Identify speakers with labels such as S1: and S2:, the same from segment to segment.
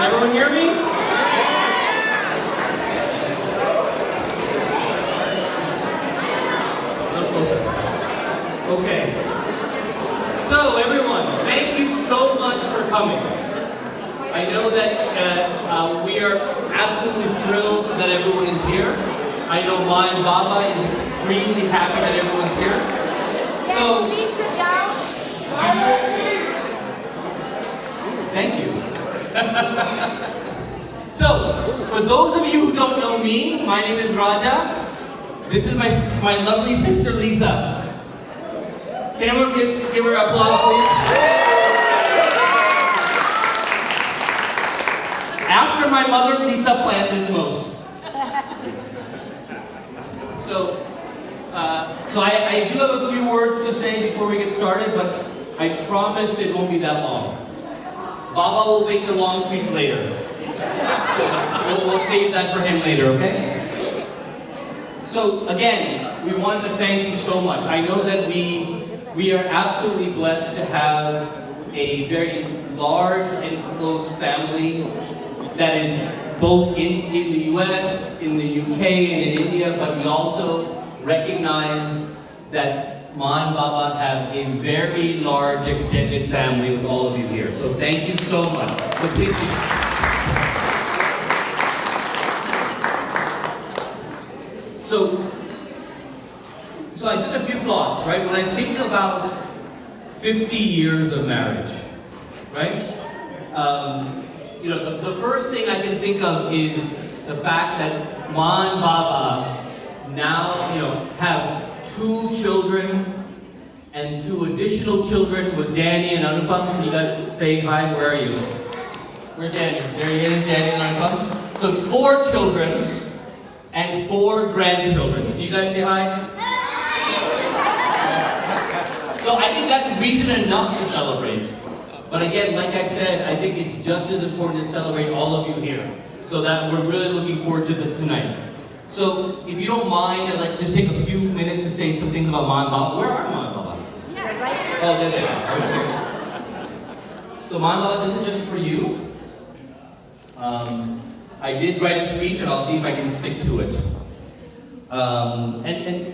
S1: everyone hear me? A little closer. Okay. So everyone, thank you so much for coming. I know that we are absolutely thrilled that everyone is here. I know Ma and Baba is extremely happy that everyone's here. So, thank you. So, for those of you who don't know me, my name is Raja. This is my lovely sister Lisa. Can everyone give her applause, please? After my mother, Lisa planned this most. So I do have a few words to say before we get started, but I promise it won't be that long. Baba will make the long speech later. So we'll save that for him later, okay? So again, we wanted to thank you so much. I know that we are absolutely blessed to have a very large and close family that is both in the US, in the UK, and in India, but we also recognize that Ma and Baba have a very large extended family with all of you here. So thank you so much. So please So just a few thoughts, right? When I think about 50 years of marriage, right? The first thing I can think of is the fact that Ma and Baba now, have 2 children and 2 additional children with Danny and Anupam. Can you guys say hi? Where are you? Where's Danny? There he is, Danny and Anupam. So 4 children and 4 grandchildren. Can you guys say hi? So I think that's reason enough to celebrate. But again, like I said, I think it's just as important to celebrate all of you here. So that we're really looking forward to tonight. So if you don't mind, I'd like to just take a few minutes to say some things about Ma and Baba. Where are Ma and Baba?
S2: Yeah, right.
S1: Oh, there they are. So Ma and Baba, this is just for you. I did write a speech, and I'll see if I can stick to it. And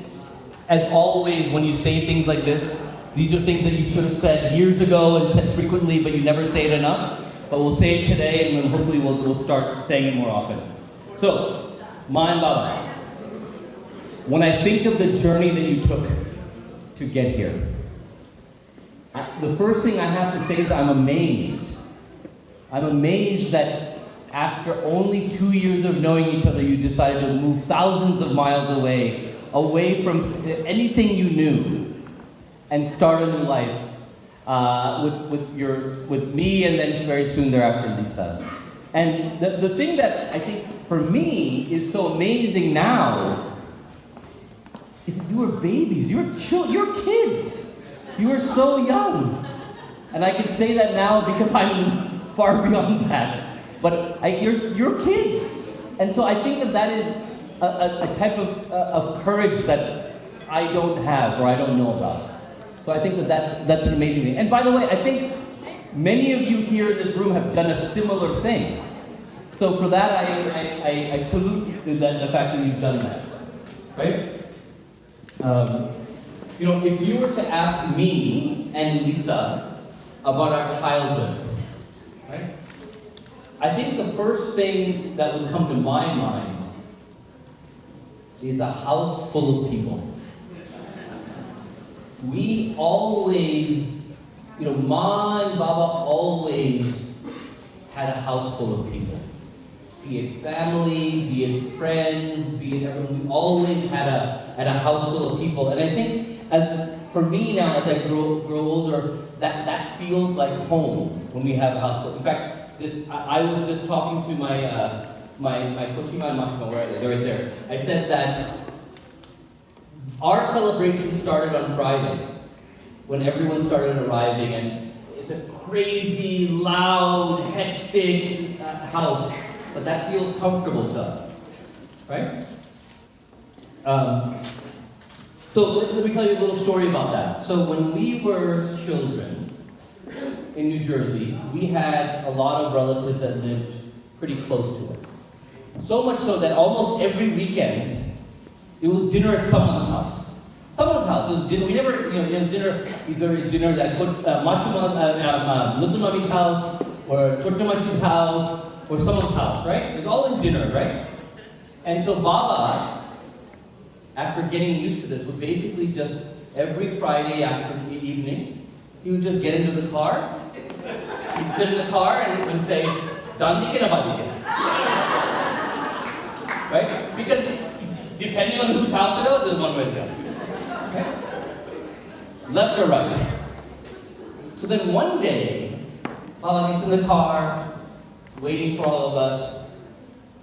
S1: as always, when you say things like this, these are things that you should have said years ago and said frequently, but you never say it enough. But we'll say it today, and then hopefully we'll start saying it more often. So, Ma and Baba, when I think of the journey that you took to get here, the first thing I have to say is I'm amazed. I'm amazed that after only 2 years of knowing each other, you decided to move thousands of miles away from anything you knew, and start a new life with me, and then very soon thereafter Lisa. And the thing that I think for me is so amazing now is that you were babies, you're kids. You were so young. And I can say that now because I'm far beyond that. But you're kids. And so I think that is a type of courage that I don't have or I don't know about. So I think that's an amazing thing. And by the way, I think many of you here in this room have done a similar thing. So for that, I salute the fact that you've done that, right? If you were to ask me and Lisa about our childhood, right? I think the first thing that would come to my mind is a house full of people. We always, Ma and Baba always had a house full of people. Be it family, be it friends, be it everyone. We always had a house full of people. And I think, for me now, as I grow older, that feels like home when we have a house full. In fact, I was just talking to my Kochima and Mashima, where are they? They're right there. I said that our celebration started on Friday, when everyone started arriving, and it's a crazy, loud, hectic house, but that feels comfortable to us, right? So let me tell you a little story about that. So when we were children in New Jersey, we had a lot of relatives that lived pretty close to us. So much so that almost every weekend, it was dinner at someone's house. Someone's house. It was dinner. We never, it was dinner, either dinner at Lutumami's house, or Chottomashi's house, or someone's house, right? There's always dinner, right? And so Baba, after getting used to this, would basically just, every Friday after the evening, he would just get into the car, he'd sit in the car and would say, Dandi ke na badi ke? Right? Because depending on whose house it was, there's one way to go. Okay? Left or right. So then one day, Baba gets in the car, waiting for all of us,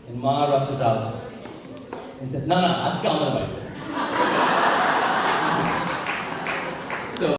S1: and Ma rushes out and said, no, ask Gamma.